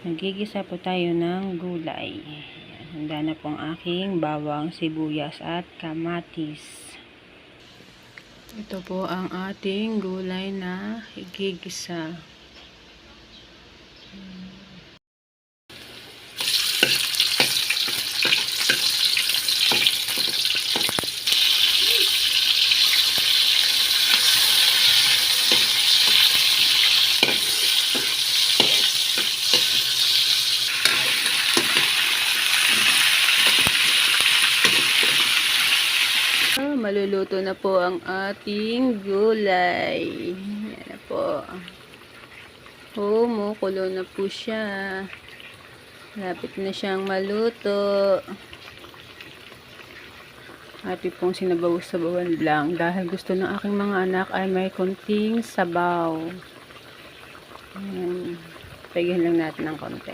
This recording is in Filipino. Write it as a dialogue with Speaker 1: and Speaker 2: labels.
Speaker 1: Nagigisa po tayo ng gulay. Handa na po ang aking bawang, sibuyas at kamatis. Ito po ang ating gulay na igigisa. Maluluto na po ang ating gulay. Yan na po. Kumukulo na po siya. Lapit na siyang maluto. Ati pong sinabaw-sabawan lang dahil gusto ng aking mga anak ay may konting sabaw. Ayan. Pagyan lang natin ng konti.